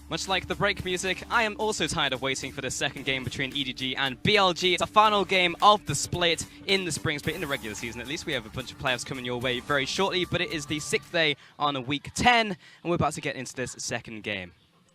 Much like the break music, I am also tired of waiting for the second game between EDG and BLG. It's a final game of the split in the Spring Split, in the regular season at least. We have a bunch of playoffs coming your way very shortly, but it is the 6th day on week 10, and we're about to get into this second game.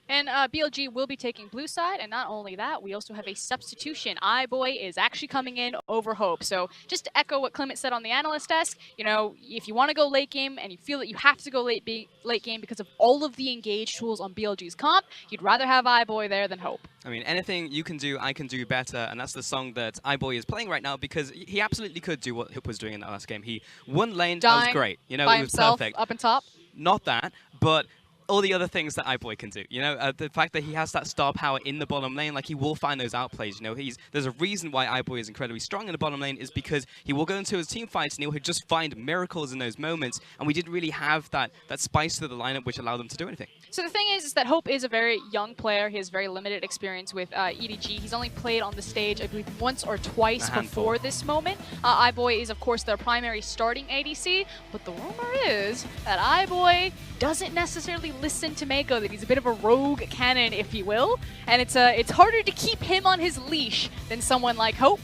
And BLG will be taking blue side, and not only that, we also have a substitution. iBoy is actually coming in over Hope. So just to echo what Clement said on the analyst desk, you know, if you want to go late game and you feel that you have to go late game because of all of the engaged tools on BLG's comp, you'd rather have iBoy there than Hope. I mean, anything you can do, I can do better, and that's the song that iBoy is playing right now because he absolutely could do what Hope was doing in that last game. He won lane, that was great. You know, by it was himself, perfect. Up and top. Not that, but all the other things that iBoy can do, you know, the fact that he has that star power in the bottom lane, like he will find those outplays, you know, there's a reason why iBoy is incredibly strong in the bottom lane is because he will go into his team fights and he'll just find miracles in those moments, and we didn't really have that spice to the lineup which allowed them to do anything. So the thing is that Hope is a very young player. He has very limited experience with EDG. He's only played on the stage, I believe, once or twice before this moment. iBoy is, of course, their primary starting ADC, but the rumor is that iBoy doesn't necessarily listen to Mako, that he's a bit of a rogue cannon, if you will, and it's harder to keep him on his leash than someone like Hope.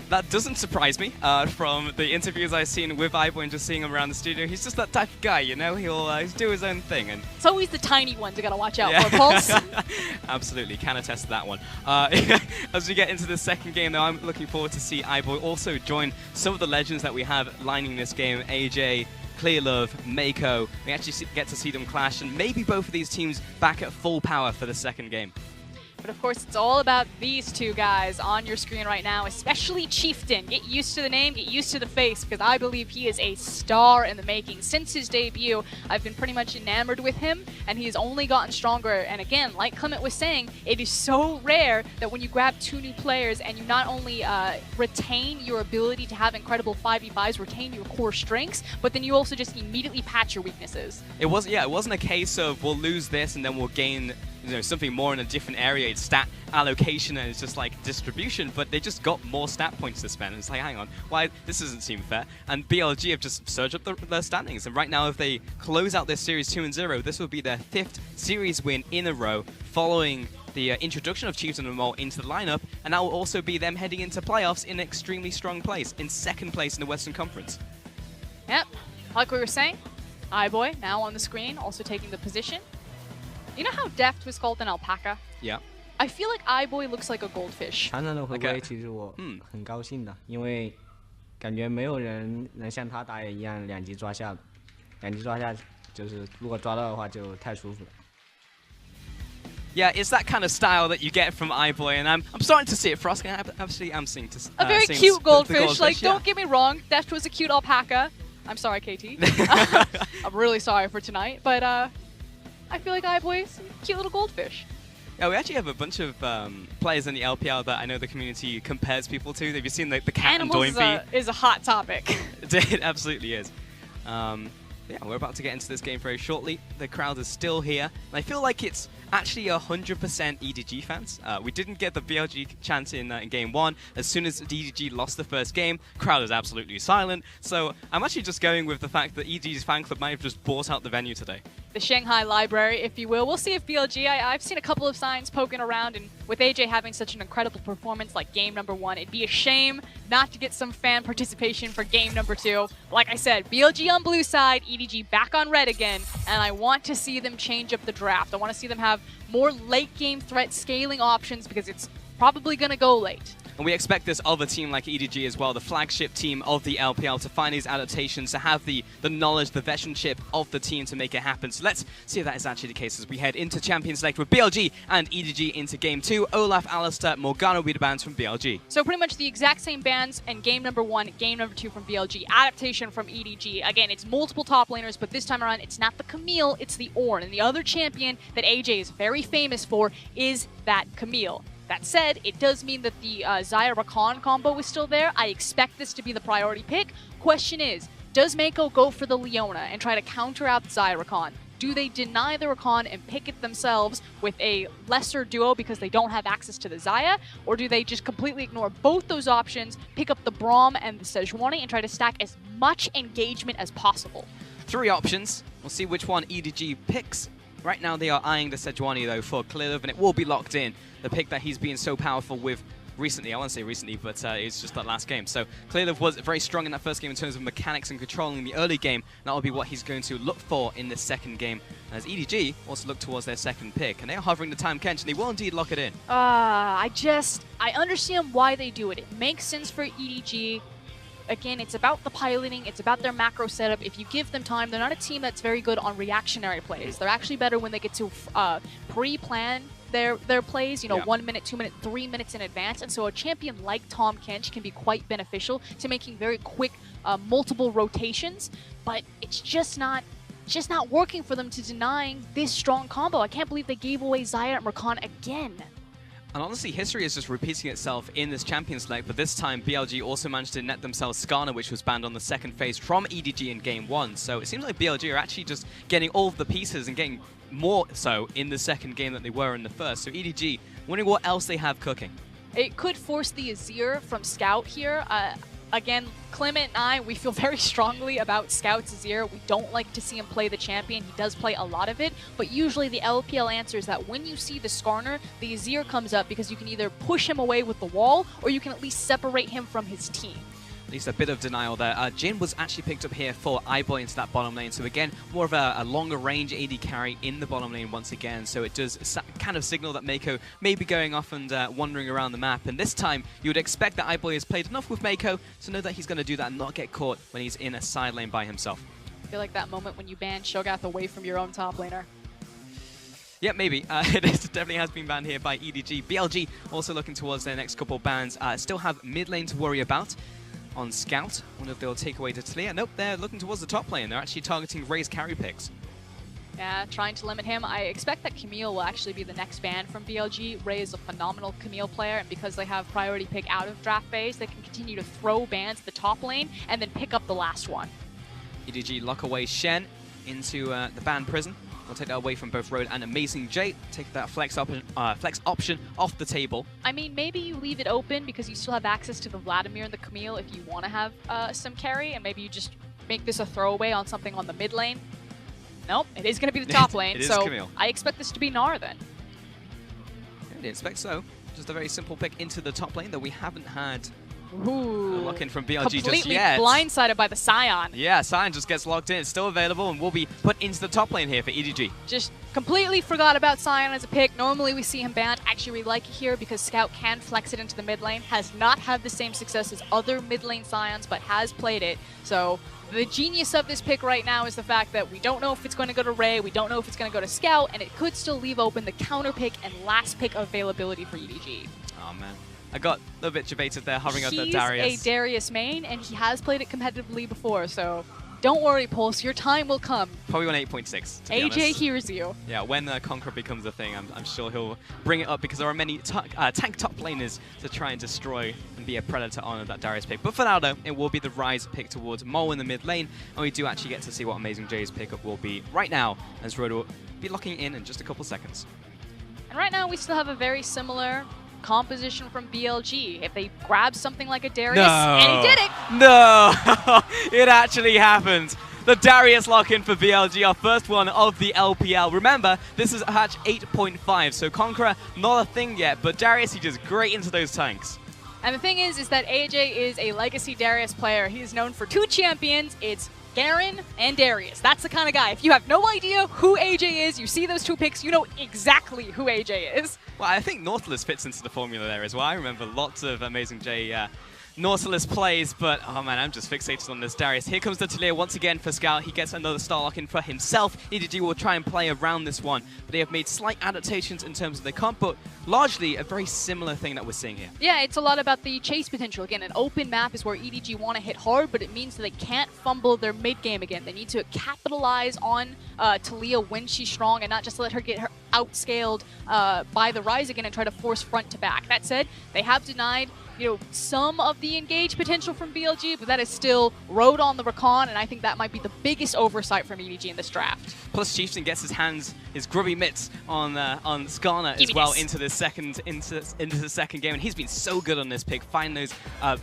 That doesn't surprise me from the interviews I've seen with iBoy and just seeing him around the studio. He's just that type of guy, you know? He'll do his own thing. And it's always the tiny ones you gotta watch out for, Pulse. Absolutely, can attest to that one. As we get into the second game, though, I'm looking forward to see iBoy also join some of the legends that we have lining this game. AJ, Clearlove, Mako. We actually get to see them clash, and maybe both of these teams back at full power for the second game. But of course, it's all about these two guys on your screen right now, especially Chieftain. Get used to the name, get used to the face, because I believe he is a star in the making. Since his debut, I've been pretty much enamored with him, and he has only gotten stronger. And again, like Clement was saying, it is so rare that when you grab two new players and you not only retain your ability to have incredible 5v5s, retain your core strengths, but then you also just immediately patch your weaknesses. It wasn't a case of we'll lose this and then we'll gain, you know, something more in a different area. It's stat allocation and it's just like distribution, but they just got more stat points to spend. It's like, hang on, why this doesn't seem fair? And BLG have just surged up their standings, and right now if they close out this series 2-0, this will be their 5th series win in a row following the introduction of Chieftain and Mole into the lineup, and that will also be them heading into playoffs in an extremely strong place, in 2nd place in the Western Conference. Yep, like we were saying, iBoy now on the screen, also taking the position. You know how Deft was called an alpaca? Yeah. I feel like iBoy looks like a goldfish. 谈谈的回归，其实我很高兴的，因为感觉没有人能像他打野一样2级抓下，就是如果抓到的话就太舒服了。 Yeah, it's that kind of style that you get from iBoy, and I'm starting to see it. Frost, absolutely, I'm seeing a very cute goldfish. Like, don't get me wrong, Deft was a cute alpaca. I'm sorry, KT. I'm really sorry for tonight, but I feel like iBoy is a cute little goldfish. Yeah, we actually have a bunch of players in the LPL that I know the community compares people to. Have you seen the cat Animals and Doinby? Is a hot topic. It absolutely is. Yeah, we're about to get into this game very shortly. The crowd is still here, and I feel like it's actually 100% EDG fans. We didn't get the BLG chance in Game 1. As soon as EDG lost the first game, crowd is absolutely silent. So I'm actually just going with the fact that EDG's fan club might have just bought out the venue today. The Shanghai library, if you will. We'll see if BLG, I've seen a couple of signs poking around, and with AJ having such an incredible performance like game number 1, it'd be a shame not to get some fan participation for game number 2. Like I said, BLG on blue side, EDG back on red again, and I want to see them change up the draft. I want to see them have more late game threat scaling options because it's probably going to go late. And we expect this other team like EDG as well, the flagship team of the LPL, to find these adaptations, to have the knowledge, the veteranship of the team to make it happen. So let's see if that is actually the case as we head into Champion Select with BLG and EDG into Game 2. Olaf, Alistair, Morgana will be the bans from BLG. So pretty much the exact same bans in Game number 1, Game number 2 from BLG. Adaptation from EDG. Again, it's multiple top laners, but this time around, it's not the Camille, it's the Ornn. And the other champion that AJ is very famous for is that Camille. That said, it does mean that the Xayah Rakan combo is still there. I expect this to be the priority pick. Question is, does Mako go for the Leona and try to counter out Xayah Rakan? Do they deny the Rakan and pick it themselves with a lesser duo because they don't have access to the Xayah? Or do they just completely ignore both those options, pick up the Braum and the Sejuani and try to stack as much engagement as possible? 3 options. We'll see which one EDG picks. Right now they are eyeing the Sejuani though for Clearlove, and it will be locked in. The pick that he's been so powerful with recently, I won't say recently, but it's just that last game. So Clearlove was very strong in that first game in terms of mechanics and controlling the early game. That will be what he's going to look for in the second game, as EDG also look towards their second pick. And they are hovering the time, Kench, and they will indeed lock it in. I understand why they do it. It makes sense for EDG. Again, it's about the piloting, it's about their macro setup. If you give them time, they're not a team that's very good on reactionary plays. They're actually better when they get to pre-plan their plays, 1 minute, 2 minutes, 3 minutes in advance. And so a champion like Tahm Kench can be quite beneficial to making very quick multiple rotations, but it's just not working for them to denying this strong combo. I can't believe they gave away Xayah and Rakan again. And honestly, history is just repeating itself in this champion select, but this time BLG also managed to net themselves Skarner, which was banned on the second phase from EDG in game 1. So it seems like BLG are actually just getting all of the pieces and getting more so in the second game than they were in the first. So EDG, wondering what else they have cooking. It could force the Azir from Scout here. Again, Clement and I, we feel very strongly about Scout's Azir. We don't like to see him play the champion. He does play a lot of it, but usually the LPL answer is that when you see the Skarner, the Azir comes up because you can either push him away with the wall or you can at least separate him from his team. At least a bit of denial there. Jin was actually picked up here for iBoy into that bottom lane. So again, more of a longer range AD carry in the bottom lane once again. So it does kind of signal that Mako may be going off and wandering around the map. And this time, you would expect that iBoy has played enough with Mako to know that he's going to do that and not get caught when he's in a side lane by himself. I feel like that moment when you ban Shogath away from your own top laner. Yeah, maybe. It definitely has been banned here by EDG. BLG also looking towards their next couple bans. Still have mid lane to worry about. On Scout, wonder if they'll take away to Talia. Nope, they're looking towards the top lane. They're actually targeting Ray's carry picks. Yeah, trying to limit him. I expect that Camille will actually be the next ban from BLG. Ray is a phenomenal Camille player, and because they have priority pick out of draft phase, they can continue to throw bans to the top lane and then pick up the last one. EDG lock away Shen into the ban prison. We'll take that away from both Road and Amazing J. Take that flex option off the table. I mean, maybe you leave it open because you still have access to the Vladimir and the Camille if you want to have some carry, and maybe you just make this a throwaway on something on the mid lane. Nope, it is going to be the top lane, so Camille. I expect this to be Gnar then. I didn't expect so. Just a very simple pick into the top lane that we haven't had. Ooh, lock in from BLG just yet. Completely blindsided by the Scion. Yeah, Scion just gets locked in. It's still available and will be put into the top lane here for EDG. Just completely forgot about Scion as a pick. Normally we see him banned. Actually, we like it here because Scout can flex it into the mid lane. Has not had the same success as other mid lane Scions, but has played it. So the genius of this pick right now is the fact that we don't know if it's going to go to Ray, we don't know if it's going to go to Scout, and it could still leave open the counter pick and last pick availability for EDG. Oh, man. I got a little bit debated there, hovering over Darius. He's a Darius main, and he has played it competitively before, so don't worry, Pulse. Your time will come. Probably on 8.6, to be honest. AJ hears you. Yeah, when Conqueror becomes a thing, I'm sure he'll bring it up because there are many tank top laners to try and destroy and be a predator on that Darius pick. But for now, though, it will be the Rise pick towards Mole in the mid lane, and we do actually get to see what Amazing J's pickup will be right now, as Road will be locking in just a couple seconds. And right now, we still have a very similar composition from BLG. If they grab something like a Darius, and he did it! No! It actually happened. The Darius lock-in for BLG, our first one of the LPL. Remember, this is hatch 8.5, so Conqueror, not a thing yet, but Darius, he just great into those tanks. And the thing is that AJ is a legacy Darius player. He is known for 2 champions. It's Garen and Darius. That's the kind of guy. If you have no idea who AJ is, you see those 2 picks, you know exactly who AJ is. Well, I think Nautilus fits into the formula there as well. I remember lots of Amazing J Nautilus plays, but oh man, I'm just fixated on this Darius. Here comes the Talia once again for Scout. He gets another star lock-in for himself. EDG will try and play around this one, but they have made slight adaptations in terms of their comp, but largely a very similar thing that we're seeing here. Yeah, it's a lot about the chase potential. Again, an open map is where EDG want to hit hard, but it means that they can't fumble their mid-game again. They need to capitalize on Talia when she's strong and not just let her get her outscaled by the Rise again and try to force front to back. That said, they have denied some of the engage potential from BLG, but that is still Road on the Rakan, and I think that might be the biggest oversight from EDG in this draft. Plus, Chieftain gets his grubby mitts on Skarner as well into the second game, and he's been so good on this pick, finding those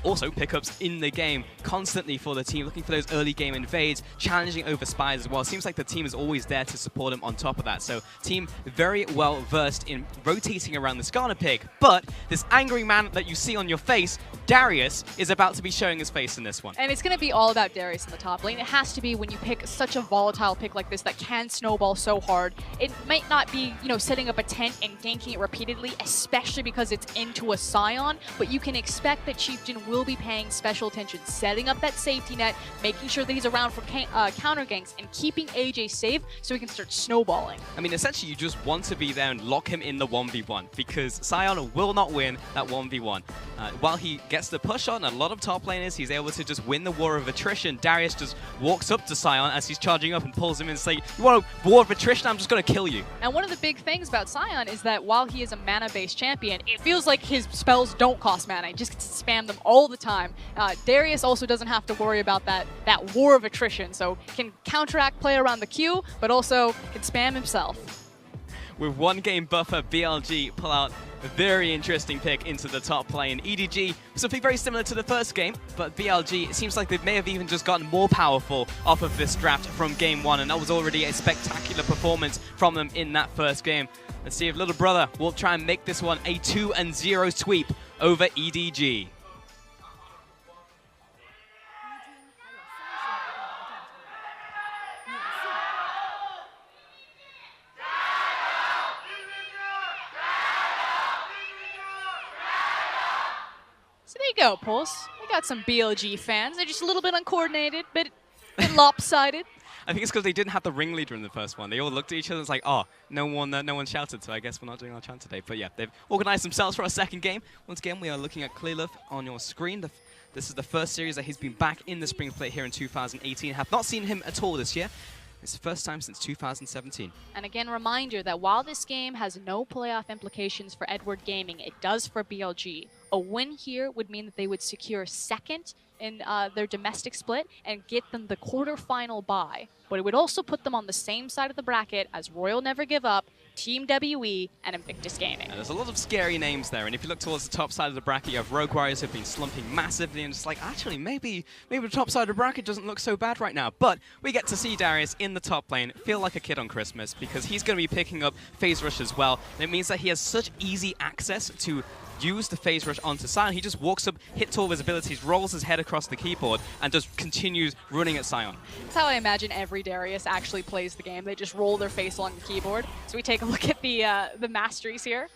also pickups in the game constantly for the team, looking for those early game invades, challenging over spies as well. Seems like the team is always there to support him on top of that. So team very well versed in rotating around the Skarner pick, but this angry man that you see on your face, Darius, is about to be showing his face in this one. And it's going to be all about Darius in the top lane. It has to be when you pick such a volatile pick like this that can snowball so hard. It might not be, setting up a tent and ganking it repeatedly, especially because it's into a Scion, but you can expect that Chieftain will be paying special attention, setting up that safety net, making sure that he's around for counter ganks, and keeping AJ safe so he can start snowballing. I mean, essentially, you just want to be there and lock him in the 1v1, because Scion will not win that 1v1. While he gets the push on a lot of top laners, he's able to just win the war of attrition. Darius just walks up to Scion as he's charging up and pulls him in and say, "You want a war of attrition? I'm just going to kill you." And one of the big things about Scion is that while he is a mana-based champion, it feels like his spells don't cost mana. He just gets to spam them all the time. Darius also doesn't have to worry about that war of attrition, so can counteract play around the queue, but also can spam himself. With one game buffer, BLG pull out a very interesting pick into the top lane. EDG, something very similar to the first game, but BLG, it seems like they may have even just gotten more powerful off of this draft from game one, and that was already a spectacular performance from them in that first game. Let's see if little brother will try and make this one a 2-0 sweep over EDG. So there you go, Pulse. We got some BLG fans. They're just a little bit uncoordinated, bit lopsided. I think it's because they didn't have the ringleader in the first one. They all looked at each other and was like, oh, no one shouted, so I guess we're not doing our chant today. But yeah, they've organized themselves for our second game. Once again, we are looking at Clearlove on your screen. This is the first series that he's been back in the Spring Split here in 2018. Have not seen him at all this year. It's the first time since 2017. And again, reminder that while this game has no playoff implications for Edward Gaming, it does for BLG. A win here would mean that they would secure second in their domestic split and get them the quarterfinal bye. But it would also put them on the same side of the bracket as Royal Never Give Up, Team WE, and Invictus Gaming. And there's a lot of scary names there, and if you look towards the top side of the bracket, you have Rogue Warriors who've been slumping massively, and it's like, actually, maybe the top side of the bracket doesn't look so bad right now. But we get to see Darius in the top lane feel like a kid on Christmas, because he's going to be picking up Phase Rush as well, and it means that he has such easy access to use the Phase Rush onto Sion. He just walks up, hits all of his abilities, rolls his head across the keyboard, and just continues running at Sion. That's how I imagine every Darius actually plays the game. They just roll their face along the keyboard. So we take a look at the masteries here.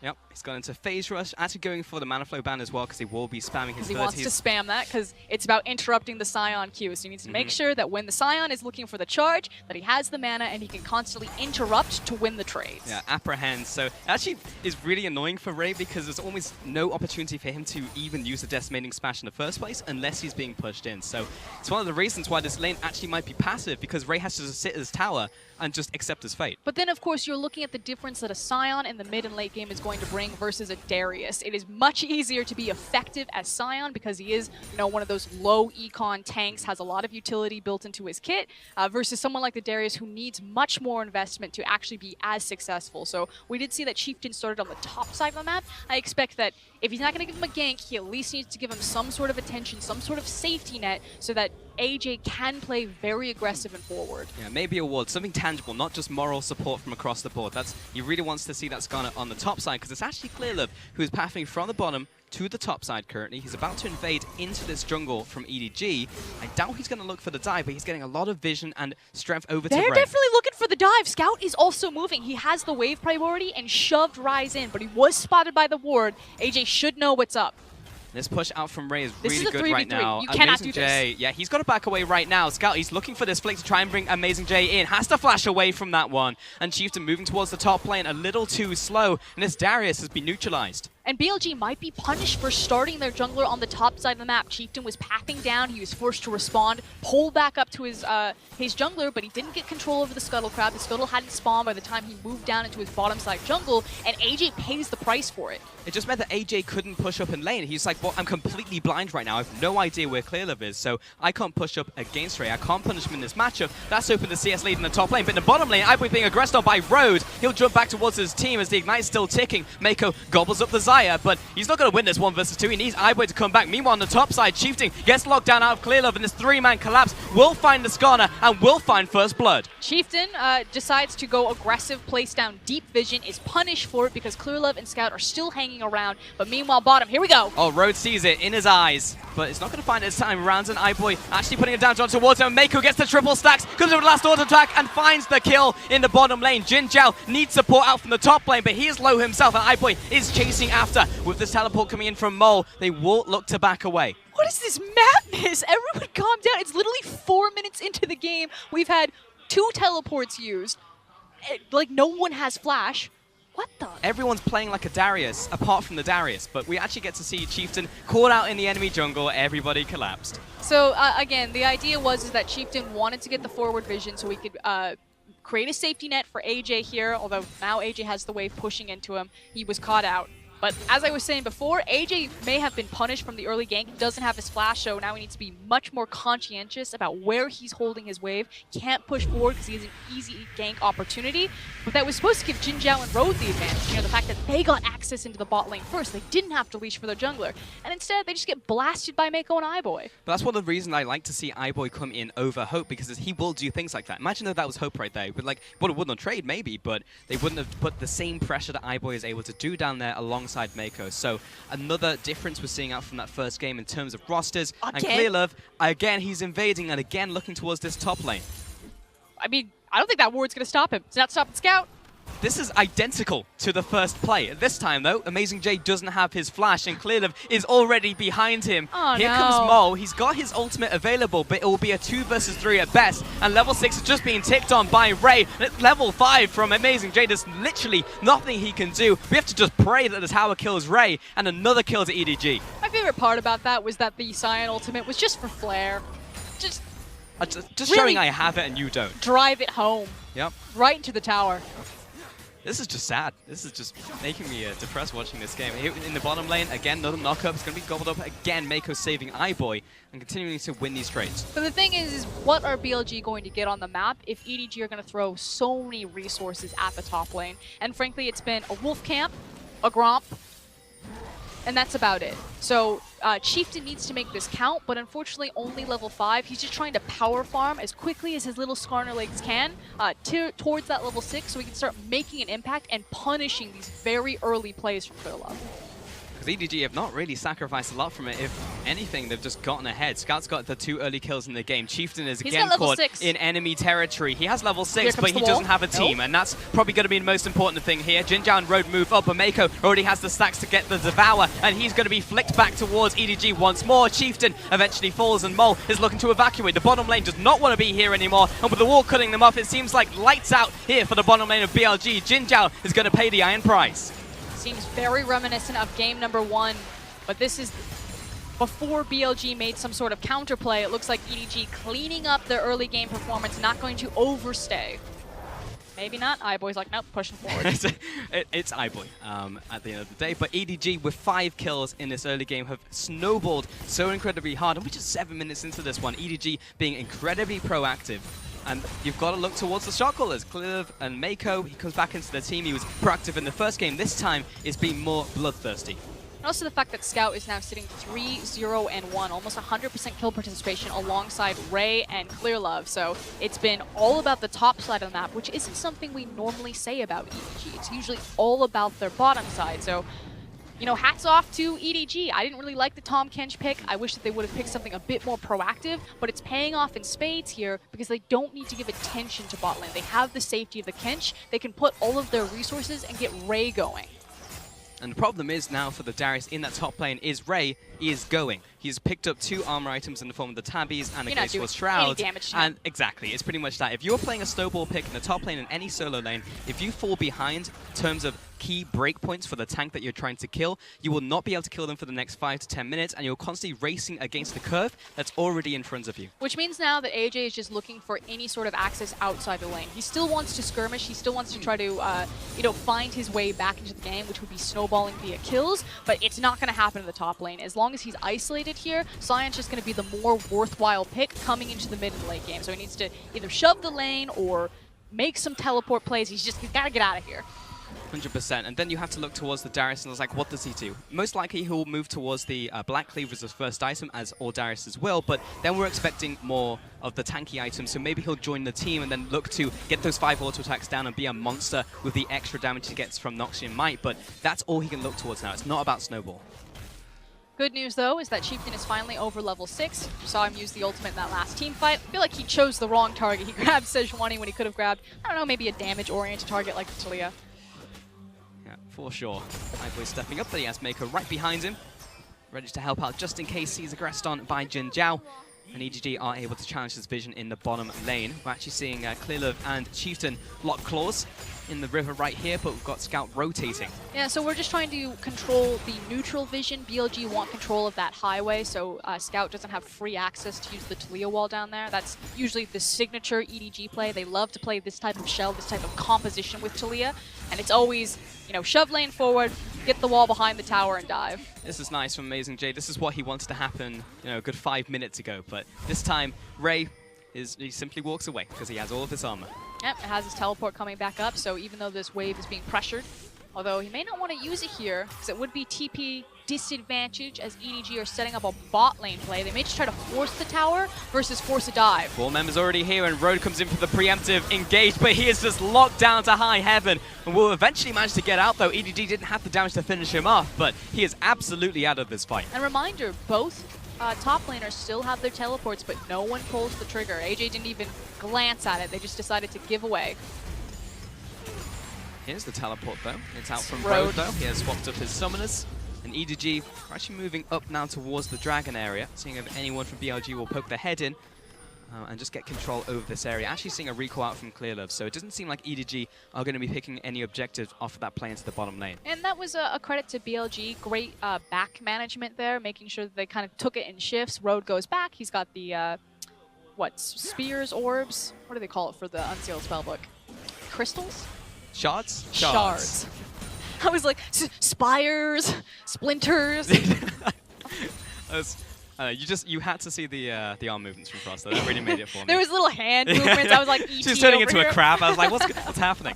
Yep, he's gone into Phase Rush, actually going for the Mana Flow ban as well, because he will be spamming his He wants to spam that, because it's about interrupting the Sion queue. So he needs to make sure that when the Sion is looking for the charge, that he has the mana and he can constantly interrupt to win the trades. Yeah, apprehend. So it actually is really annoying for Ray, because there's almost no opportunity for him to even use the Decimating Smash in the first place unless he's being pushed in. So it's one of the reasons why this lane actually might be passive, because Ray has to just sit at his tower and just accept his fate. But then, of course, you're looking at the difference that a Sion in the mid and late game is going to bring versus a Darius. It is much easier to be effective as Sion because he is, one of those low econ tanks, has a lot of utility built into his kit, versus someone like the Darius who needs much more investment to actually be as successful. So we did see that Chieftain started on the top side of the map. I expect that if he's not going to give him a gank, he at least needs to give him some sort of attention, some sort of safety net, so that AJ can play very aggressive and forward. Yeah, maybe a ward, something tangible, not just moral support from across the board. He really wants to see that Skarner on the top side, because it's actually Clearlove who is pathing from the bottom to the top side currently. He's about to invade into this jungle from EDG. I doubt he's going to look for the dive, but he's getting a lot of vision and strength over to Ray. They're definitely looking for the dive. Scout is also moving. He has the wave priority and shoved Ryze in, but he was spotted by the ward. AJ should know what's up. This push out from Ray is this really is good 3v3. right now. You cannot Amazing do J. this. Yeah, he's got to back away right now. Scout, he's looking for this flick to try and bring Amazing J in. Has to flash away from that one. And Chieftain moving towards the top lane a little too slow. And this Darius has been neutralized. And BLG might be punished for starting their jungler on the top side of the map. Chieftain was pathing down, he was forced to respond, pull back up to his jungler, but he didn't get control over the Scuttle Crab. The Scuttle hadn't spawned by the time he moved down into his bottom side jungle, and AJ pays the price for it. It just meant that AJ couldn't push up in lane. He's like, well, I'm completely blind right now. I have no idea where Clearlove is, so I can't push up against Ray. I can't punish him in this matchup. That's opened the CS lead in the top lane, but in the bottom lane, iBoy being aggressed on by Road. He'll jump back towards his team as the Ignite's still ticking. Mako gobbles up the Xayah, but he's not going to win this 1 versus 2. He needs iBoy to come back. Meanwhile, on the top side, Chieftain gets locked down out of Clearlove, and this 3-man collapse will find the Skarner and will find first blood. Chieftain decides to go aggressive, place down Deep Vision, is punished for it because Clearlove and Scout are still hanging around, but meanwhile, bottom, here we go. Oh, Road sees it in his eyes, but it's not going to find it this time around, and iBoy actually putting it down towards him. Mako gets the triple stacks, comes with the last auto attack, and finds the kill in the bottom lane. Jin Zhao needs support out from the top lane, but he is low himself, and iBoy is chasing after. With this teleport coming in from Mole, they won't look to back away. What is this madness? Everyone calm down. It's literally 4 minutes into the game. We've had 2 teleports used. Like, no one has flash. What the? Everyone's playing like a Darius, apart from the Darius, but we actually get to see Chieftain caught out in the enemy jungle. Everybody collapsed. So, again, the idea was that Chieftain wanted to get the forward vision so we could create a safety net for AJ here, although now AJ has the wave pushing into him. He was caught out. But as I was saying before, AJ may have been punished from the early gank. He doesn't have his flash, so now he needs to be much more conscientious about where he's holding his wave. Can't push forward because he has an easy gank opportunity. But that was supposed to give Jin Zhao and Road the advantage. You know, the fact that they got access into the bot lane first. They didn't have to leash for their jungler. And instead, they just get blasted by Mako and iBoy. But that's one of the reasons I like to see iBoy come in over Hope, because he will do things like that. Imagine if that was Hope right there. But like, well, it wouldn't have trade maybe, but they wouldn't have put the same pressure that iBoy is able to do down there alongside Mako. So another difference we're seeing out from that first game in terms of rosters. And Clearlove, again, he's invading and again looking towards this top lane. I mean, I don't think that ward's going to stop him. It's not stopping Scout. This is identical to the first play. This time, though, Amazing J doesn't have his flash, and Clearlove is already behind him. Oh, Here comes Mo. He's got his ultimate available, but it will be a 2 versus 3 at best. And level 6 is just being ticked on by Ray. And at level 5 from Amazing J, there's literally nothing he can do. We have to just pray that the tower kills Ray, and another kill to EDG. My favorite part about that was that the Cyan ultimate was just for flair. Just really showing I have it and you don't. Drive it home. Yep. Right into the tower. This is just sad. This is just making me depressed watching this game. Here in the bottom lane, again, another knockup. It's going to be gobbled up again. Mako saving iBoy and continuing to win these trades. But the thing is what are BLG going to get on the map if EDG are going to throw so many resources at the top lane? And frankly, it's been a Wolf Camp, a Gromp, and that's about it. So Chieftain needs to make this count, but unfortunately only level 5. He's just trying to power farm as quickly as his little Skarner legs can towards that level 6 so he can start making an impact and punishing these very early plays from Clearlove. Because EDG have not really sacrificed a lot from it. If anything, they've just gotten ahead. Scout's got the 2 early kills in the game. Chieftain is again caught in enemy territory. He has level 6, but he doesn't have a team, and that's probably going to be the most important thing here. Jin Zhao and Road move up, but Mako already has the stacks to get the Devour, and he's going to be flicked back towards EDG once more. Chieftain eventually falls, and Mole is looking to evacuate. The bottom lane does not want to be here anymore, and with the wall cutting them off, it seems like lights out here for the bottom lane of BLG. Jin Zhao is going to pay the iron price. Seems very reminiscent of game number 1. But this is before BLG made some sort of counterplay. It looks like EDG cleaning up their early game performance, not going to overstay. Maybe not. iBoy's like, nope, pushing forward. It's iBoy at the end of the day. But EDG, with 5 kills in this early game, have snowballed so incredibly hard. And we're just 7 minutes into this one. EDG being incredibly proactive. And you've got to look towards the shot callers. Clearlove and Mako, he comes back into the team. He was proactive in the first game. This time, it's been more bloodthirsty. And also the fact that Scout is now sitting 3-0-1, almost 100% kill participation alongside Ray and Clearlove. So it's been all about the top side of the map, which isn't something we normally say about EDG. It's usually all about their bottom side. So, you know, hats off to EDG. I didn't really like the Tahm Kench pick. I wish that they would have picked something a bit more proactive, but it's paying off in spades here because they don't need to give attention to bot lane. They have the safety of the Kench. They can put all of their resources and get Ray going. And the problem is now for the Darius in that top lane is Ray is going. He's picked up 2 armor items in the form of the Tabbies and the Graceful any Shroud. damage to him. And exactly, it's pretty much that. If you're playing a snowball pick in the top lane in any solo lane, if you fall behind in terms of key breakpoints for the tank that you're trying to kill, you will not be able to kill them for the next 5 to 10 minutes, and you're constantly racing against the curve that's already in front of you. Which means now that AJ is just looking for any sort of access outside the lane. He still wants to skirmish, he still wants to try to find his way back into the game, which would be snowballing via kills, but it's not going to happen in the top lane. As long as he's isolated here, Cyan's just going to be the more worthwhile pick coming into the mid and late game. So he needs to either shove the lane or make some teleport plays. He's got to get out of here. 100%. And then you have to look towards the Darius, and it's like, what does he do? Most likely he'll move towards the Black Cleaver as his first item, as all Darius's will, but then we're expecting more of the tanky items, so maybe he'll join the team and then look to get those 5 auto attacks down and be a monster with the extra damage he gets from Noxian Might, but that's all he can look towards now. It's not about Snowball. Good news, though, is that Chieftain is finally over level 6. You saw him use the ultimate in that last team fight. I feel like he chose the wrong target. He grabbed Sejuani when he could have grabbed, I don't know, maybe a damage-oriented target like Talia. Yeah, for sure. Ivory stepping up, but he has Mako right behind him, ready to help out just in case he's aggressed on by Jin Jiao. And EDG are able to challenge his vision in the bottom lane. We're actually seeing Clearlove and Chieftain lock claws in the river right here, but we've got Scout rotating. Yeah, so we're just trying to control the neutral vision. BLG want control of that highway, so Scout doesn't have free access to use the Talia wall down there. That's usually the signature EDG play. They love to play this type of shell, this type of composition with Talia, and it's always, you know, shove lane forward, get the wall behind the tower and dive. This is nice from Amazing J. This is what he wanted to happen, you know, a good 5 minutes ago, but this time Ray he simply walks away because he has all of this armor. Yep, it has his teleport coming back up, so even though this wave is being pressured, although he may not want to use it here, because it would be TP disadvantage as EDG are setting up a bot lane play. They may just try to force the tower versus force a dive. 4 members already here, and Road comes in for the preemptive engage, but he is just locked down to high heaven, and will eventually manage to get out, though. EDG didn't have the damage to finish him off, but he is absolutely out of this fight. And reminder, both top laners still have their teleports, but no one pulls the trigger. AJ didn't even glance at it. They just decided to give away. Here's the teleport, though. It's out from Road, though. He has swapped up his summoners. And EDG are actually moving up now towards the dragon area, seeing if anyone from BLG will poke their head in and just get control over this area. Actually seeing a recall out from Clearlove, so it doesn't seem like EDG are going to be picking any objectives off of that play into the bottom lane. And that was a credit to BLG. Great back management there, making sure that they kind of took it in shifts. Road goes back. He's got the, spears, orbs? What do they call it for the Unsealed Spellbook? Crystals? Shards? Shards. I was like, spires, splinters. You had to see the arm movements from Frost. That really made it for me. There was little hand movements. I was like, ET She's turning over into here. a crab. I was like, what's happening?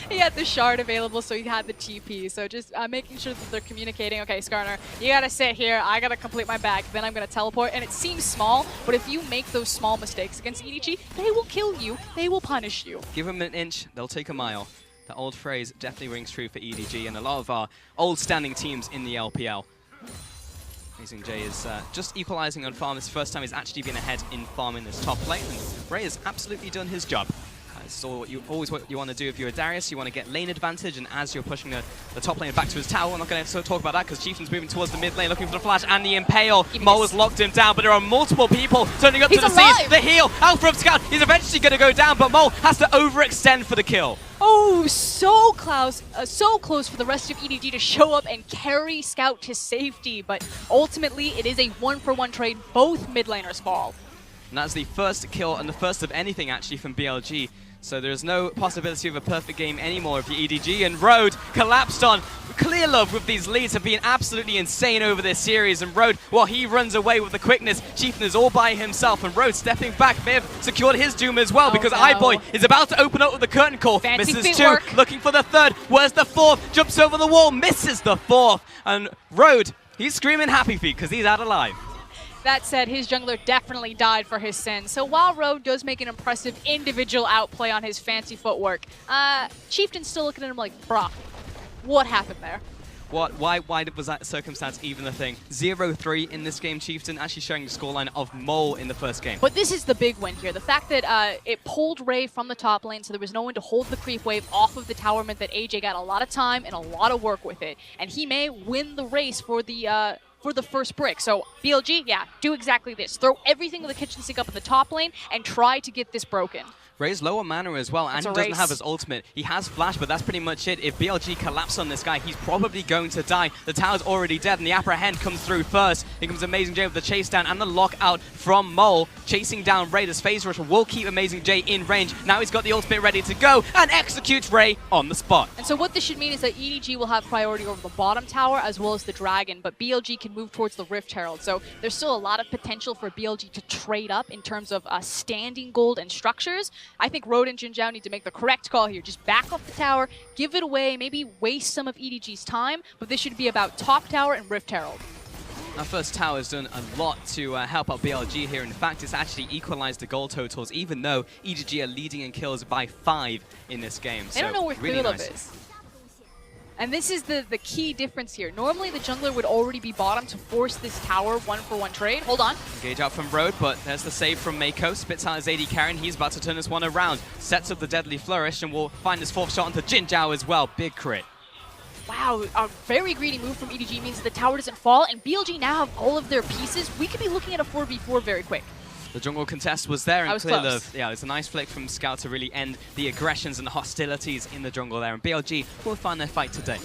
He had the shard available, so he had the TP. So just making sure that they're communicating. Okay, Skarner, you gotta sit here. I gotta complete my bag. Then I'm gonna teleport. And it seems small, but if you make those small mistakes against EDG, they will kill you. They will punish you. Give them an inch, they'll take a mile. The old phrase definitely rings true for EDG and a lot of our old standing teams in the LPL. Amazing J is just equalizing on farm. This first time he's actually been ahead in farm in this top lane, and Ray has absolutely done his job. This is what you want to do if you're a Darius. You want to get lane advantage, and as you're pushing the top lane back to his tower, I'm not going to talk about that because Chieftain's moving towards the mid lane looking for the flash and the impale. Mo has locked him down, but there are multiple people turning up to the scene. The heal out from Scout. He's eventually going to go down, but Mo has to overextend for the kill. Oh, so close for the rest of EDG to show up and carry Scout to safety, but ultimately it is a 1-for-1 trade. Both mid laners fall. And that's the first kill and the first of anything actually from BLG. So there's no possibility of a perfect game anymore if you're EDG, and Road collapsed on. Clearlove with these leads have been absolutely insane over this series, and Road, well, he runs away with the quickness. Chieftain is all by himself, and Road stepping back may have secured his doom as well, because iBoy is about to open up with the curtain call. Fancy misses footwork. 2, looking for the 3rd. Where's the 4th? Jumps over the wall, misses the 4th, and Road, he's screaming happy feet because he's out alive. That said, his jungler definitely died for his sins. So while Road does make an impressive individual outplay on his fancy footwork, Chieftain's still looking at him like, brah, what happened there? Why was that circumstance even a thing? 0-3 in this game, Chieftain actually showing the scoreline of Mole in the first game. But this is the big win here. The fact that it pulled Ray from the top lane, so there was no one to hold the creep wave off of the tower, meant that AJ got a lot of time and a lot of work with it. And he may win the race for the for the first brick. So BLG, yeah, do exactly this. Throw everything in the kitchen sink up in the top lane and try to get this broken. Ray's lower mana as well, and he doesn't have his ultimate. He has flash, but that's pretty much it. If BLG collapse on this guy, he's probably going to die. The tower's already dead, and the apprehend comes through first. Here comes Amazing J with the chase down and the lockout from Mole, chasing down Ray. This phase rush will keep Amazing J in range. Now he's got the ultimate ready to go, and executes Ray on the spot. And so what this should mean is that EDG will have priority over the bottom tower as well as the dragon, but BLG can move towards the Rift Herald. So there's still a lot of potential for BLG to trade up in terms of standing gold and structures. I think Road and Jin Zhao need to make the correct call here. Just back off the tower, give it away, maybe waste some of EDG's time, but this should be about top tower and Rift Herald. Our first tower has done a lot to help out BLG here. In fact, it's actually equalized the goal totals, even though EDG are leading in kills by 5 in this game. They don't know where really Bilibili is. And this is the key difference here. Normally, the jungler would already be bottom to force this tower one-for-one trade. Hold on. Engage out from Road, but there's the save from Mako. Spits out his AD carry, and he's about to turn this one around. Sets up the Deadly Flourish, and will find his 4th shot onto Jin Zhao as well. Big crit. Wow, a very greedy move from EDG means the tower doesn't fall, and BLG now have all of their pieces. We could be looking at a 4v4 very quick. The jungle contest was there, and clear love. Yeah, it's a nice flick from Scout to really end the aggressions and the hostilities in the jungle there, and BLG will find their fight today.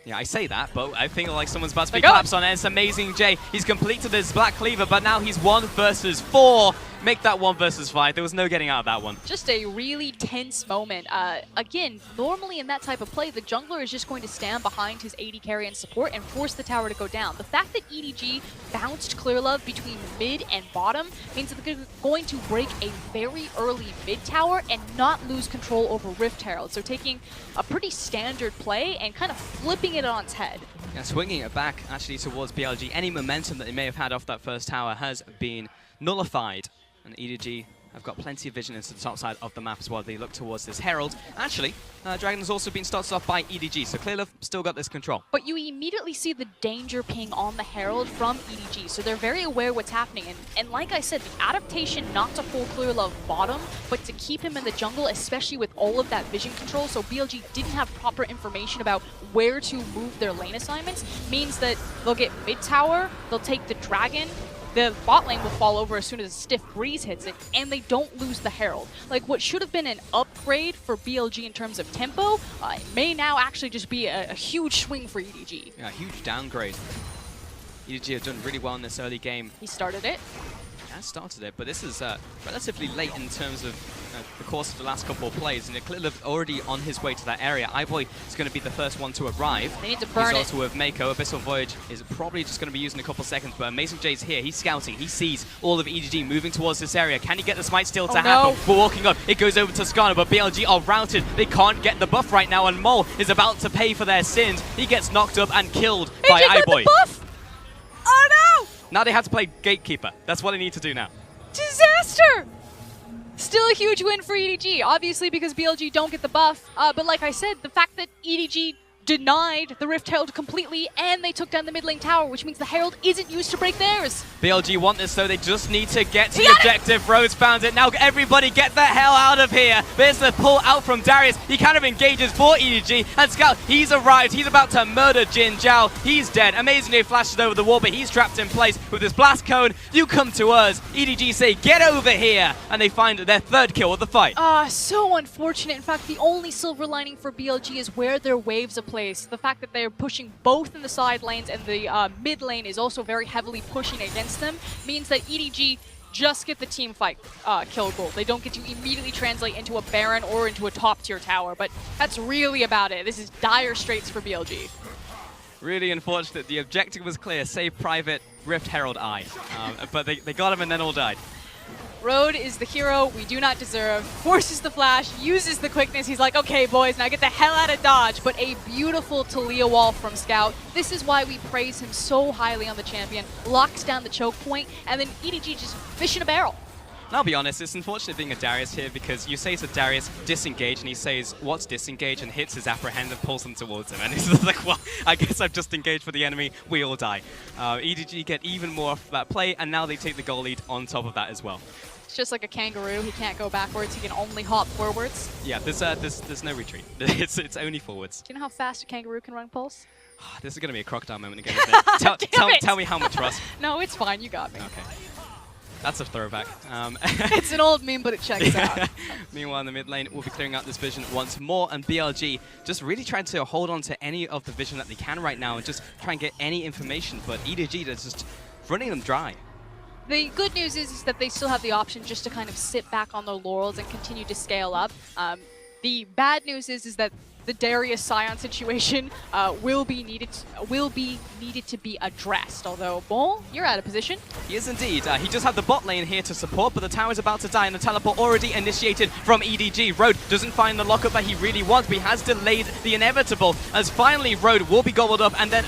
Yeah, I say that, but I think like someone's about to be collapsed on it. It's Amazing J. He's completed his Black Cleaver, but now he's 1 versus 4. Make that 1 versus 5. There was no getting out of that one. Just a really tense moment. Again, normally in that type of play, the jungler is just going to stand behind his AD carry and support and force the tower to go down. The fact that EDG bounced Clear Love between mid and bottom means that they're going to break a very early mid tower and not lose control over Rift Herald. So taking a pretty standard play and kind of flipping it on its head. Yeah, swinging it back actually towards BLG. Any momentum that they may have had off that first tower has been nullified. And EDG have got plenty of vision into the top side of the map as well. They look towards this Herald. Actually, Dragon has also been started off by EDG, so Clearlove still got this control. But you immediately see the danger ping on the Herald from EDG, so they're very aware what's happening. And like I said, the adaptation not to pull Clearlove bottom, but to keep him in the jungle, especially with all of that vision control, so BLG didn't have proper information about where to move their lane assignments, means that they'll get mid tower, they'll take the Dragon, the bot lane will fall over as soon as a stiff breeze hits it, and they don't lose the Herald. Like, what should have been an upgrade for BLG in terms of tempo may now actually just be a huge swing for EDG. Yeah, a huge downgrade. EDG have done really well in this early game. He started it. Yeah, started it, but this is relatively late in terms of the course of the last couple of plays, and Clearlove already on his way to that area. iBoy is going to be the first one to arrive. They need to burn He's also with Mako. Abyssal Voyage is probably just going to be used in a couple of seconds, but Amazing J's here. He's scouting. He sees all of EDG moving towards this area. Can he get the Smite Steal to happen? We're walking up. It goes over to Skarner, but BLG are routed. They can't get the buff right now, and Mole is about to pay for their sins. He gets knocked up and killed by iBoy. Oh no! Now they have to play Gatekeeper. That's what they need to do now. Disaster! Still a huge win for EDG, obviously because BLG don't get the buff. But like I said, the fact that EDG denied the Rift Herald completely and they took down the mid lane tower, which means the Herald isn't used to break theirs. BLG want this, though. They just need to get to the objective. Rose found it. Now everybody get the hell out of here. There's the pull out from Darius. He kind of engages for EDG. And Scout, he's arrived. He's about to murder Jin Zhao. He's dead. Amazingly flashes over the wall, but he's trapped in place with this blast cone. You come to us. EDG say, get over here. And they find their 3rd kill of the fight. So unfortunate. In fact, the only silver lining for BLG is where their waves are placed. The fact that they're pushing both in the side lanes and the mid lane is also very heavily pushing against them means that EDG just get the team fight kill goal. They don't get to immediately translate into a Baron or into a top tier tower, but that's really about it. This is dire straits for BLG. Really unfortunate. The objective was clear, save Private, Rift Herald Eye. But they got him and then all died. Road is the hero we do not deserve, forces the flash, uses the quickness. He's like, okay, boys, now get the hell out of dodge. But a beautiful Talia wall from Scout. This is why we praise him so highly on the champion. Locks down the choke point, and then EDG just fish in a barrel. And I'll be honest, it's unfortunate being a Darius here because you say to Darius, disengage, and he says, what's disengage, and hits his apprehend and pulls them towards him. And he's just like, well, I guess I've just engaged for the enemy, we all die. EDG get even more off that play, and now they take the goal lead on top of that as well. It's just like a kangaroo. He can't go backwards. He can only hop forwards. Yeah, there's no retreat. It's only forwards. Do you know how fast a kangaroo can run, Pulse? This is going to be a crocodile moment again, isn't it? Tell me how much, Ross. No, it's fine. You got me. Okay. That's a throwback. It's an old meme, but it checks out. Meanwhile, in the mid lane, we'll be clearing out this vision once more, and BLG just really trying to hold on to any of the vision that they can right now and just try and get any information, but EDG is just running them dry. The good news is that they still have the option just to kind of sit back on their laurels and continue to scale up. The bad news is that the Darius Sion situation will be needed to be addressed. Although, Bon, you're out of position. He is indeed. He just had the bot lane here to support, but the tower's about to die, and the teleport already initiated from EDG. Road doesn't find the lockup that he really wants, but he has delayed the inevitable, as finally Road will be gobbled up and then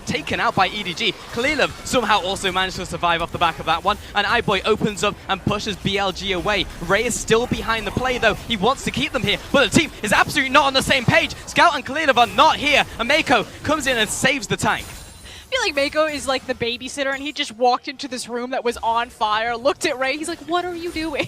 taken out by EDG. Kalilov somehow also managed to survive off the back of that one, and iBoy opens up and pushes BLG away. Ray is still behind the play, though. He wants to keep them here, but the team is absolutely not on the same page. Scout and Kalilov are not here, and Mako comes in and saves the tank. I feel like Mako is like the babysitter, and he just walked into this room that was on fire, looked at Ray, he's like, what are you doing?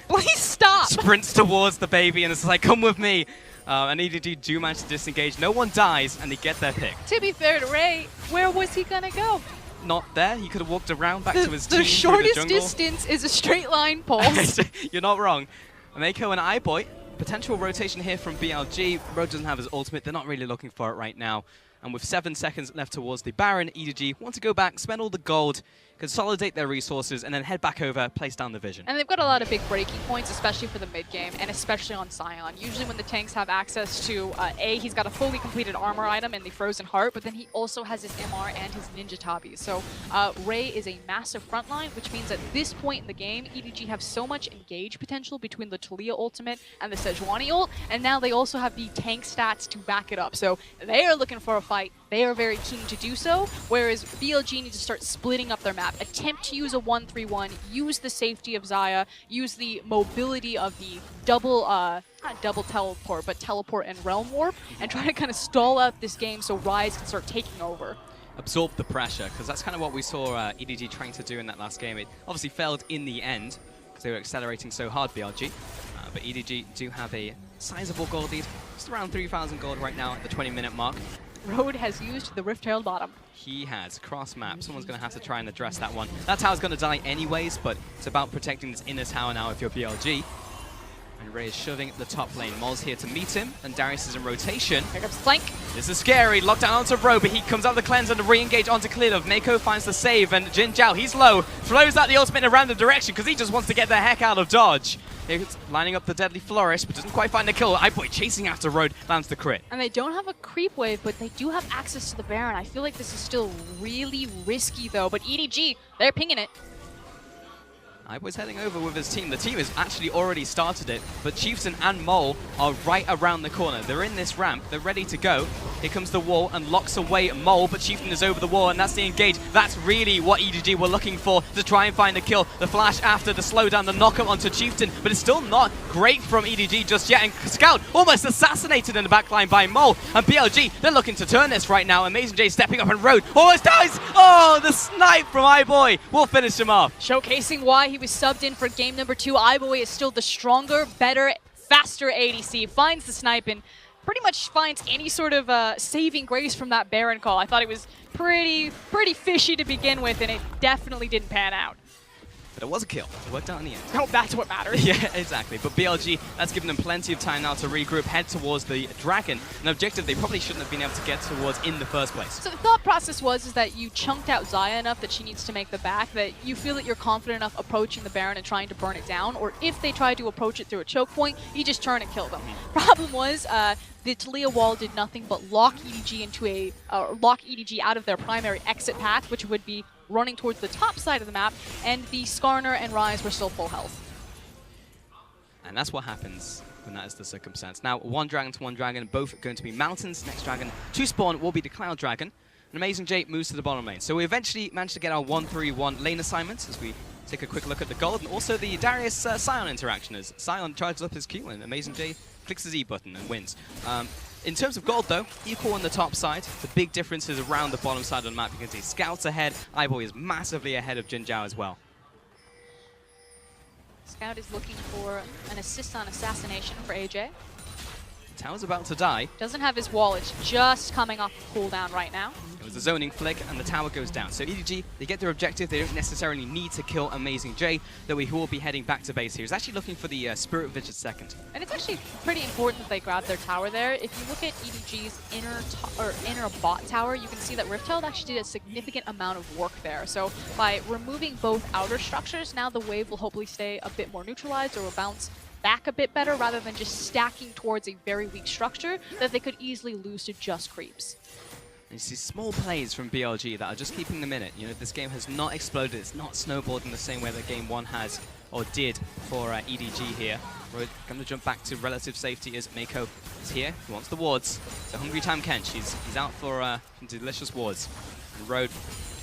Please stop! Sprints towards the baby, and it's like, come with me. And EDG do manage to disengage. No one dies, and they get their pick. To be fair to Ray, where was he gonna go? Not there. He could have walked around back to his team. The shortest distance is a straight line, Pulse. You're not wrong. Mako and iBoy. Potential rotation here from BLG. Road doesn't have his ultimate. They're not really looking for it right now. And with 7 seconds left towards the Baron, EDG want to go back, spend all the gold, consolidate their resources, and then head back over, place down the vision. And they've got a lot of big breaking points, especially for the mid game, and especially on Sion. Usually when the tanks have access to he's got a fully completed armor item in the Frozen Heart, but then he also has his MR and his Ninja Tabi. So Ray is a massive frontline, which means at this point in the game, EDG have so much engage potential between the Taliyah ultimate and the Sejuani ult, and now they also have the tank stats to back it up. So they are looking for a fight. They are very keen to do so, whereas BLG needs to start splitting up their map. Attempt to use a 1-3-1, use the safety of Xayah, use the mobility of the double, not double teleport, but teleport and realm warp, and try to kind of stall out this game so Rise can start taking over. Absorb the pressure, because that's kind of what we saw EDG trying to do in that last game. It obviously failed in the end, because they were accelerating so hard, BLG. But EDG do have a sizable gold lead, just around 3,000 gold right now at the 20-minute mark. Road has used the Rift-Tailed Bottom. He has. Cross map. Someone's going to have to try and address that one. That tower's going to die anyways, but it's about protecting this inner tower now if you're BLG. And Ray is shoving the top lane. Mol's here to meet him, and Darius is in rotation. Here comes the flank. This is scary. Lockdown onto Road, but he comes out of the cleanse and re-engage onto Kalilov. Mako finds the save, and Jin Zhao, he's low. Throws out the ultimate in a random direction because he just wants to get the heck out of dodge. He's lining up the Deadly Flourish, but doesn't quite find the kill. iBoy chasing after Road, lands the crit. And they don't have a creep wave, but they do have access to the Baron. I feel like this is still really risky, though. But EDG, they're pinging it. iBoy's heading over with his team. The team has actually already started it, but Chieftain and Mole are right around the corner. They're in this ramp. They're ready to go. Here comes the wall and locks away Mole, but Chieftain is over the wall, and that's the engage. That's really what EDG were looking for to try and find the kill. The flash after the slowdown, the knockup onto Chieftain, but it's still not great from EDG just yet. And Scout almost assassinated in the backline by Mole. And BLG, they're looking to turn this right now. Amazing J stepping up and Road almost dies. Oh, the snipe from iBoy will finish him off. Showcasing why he was subbed in for game number 2. iBoy is still the stronger, better, faster ADC. Finds the snipe and pretty much finds any sort of saving grace from that Baron call. I thought it was pretty fishy to begin with, and it definitely didn't pan out. But it was a kill. It worked out in the end. Oh, that's what matters. Yeah, exactly. But BLG, that's given them plenty of time now to regroup, head towards the Dragon, an objective they probably shouldn't have been able to get towards in the first place. So the thought process is that you chunked out Xayah enough that she needs to make the back, that you feel that you're confident enough approaching the Baron and trying to burn it down, or if they try to approach it through a choke point, you just turn and kill them. Problem was, the Taliyah wall did nothing but lock EDG into lock EDG out of their primary exit path, which would be running towards the top side of the map, and the Skarner and Rise were still full health. And that's what happens when that is the circumstance. Now, one dragon to one dragon, both going to be mountains. Next dragon to spawn will be the Cloud Dragon. And Amazing J moves to the bottom lane. So we eventually managed to get our 1-3-1 lane assignments as we take a quick look at the gold, and also the Darius Sion interaction as Sion charges up his Q and Amazing J clicks his E button and wins. In terms of gold, though, equal on the top side. The big difference is around the bottom side of the map. You can see Scouts ahead. iBoy is massively ahead of Jin Zhao as well. Scout is looking for an assist on assassination for AJ. Tower's about to die. Doesn't have his wall, it's just coming off the cooldown right now. It was a zoning flick, and the tower goes down. So EDG, they get their objective. They don't necessarily need to kill Amazing J, though he will be heading back to base here. He's actually looking for the Spirit Vision second. And it's actually pretty important that they grab their tower there. If you look at EDG's inner bot tower, you can see that Riftchild actually did a significant amount of work there. So by removing both outer structures, now the wave will hopefully stay a bit more neutralized or will bounce back a bit better rather than just stacking towards a very weak structure that they could easily lose to just creeps. And you see small plays from BLG that are just keeping them in it. You know, this game has not exploded. It's not snowballed in the same way that Game 1 has, or did, for EDG here. We're going to jump back to relative safety as Mako is here. He wants the wards. So Hungry Time Kench, he's out for some delicious wards. And Road,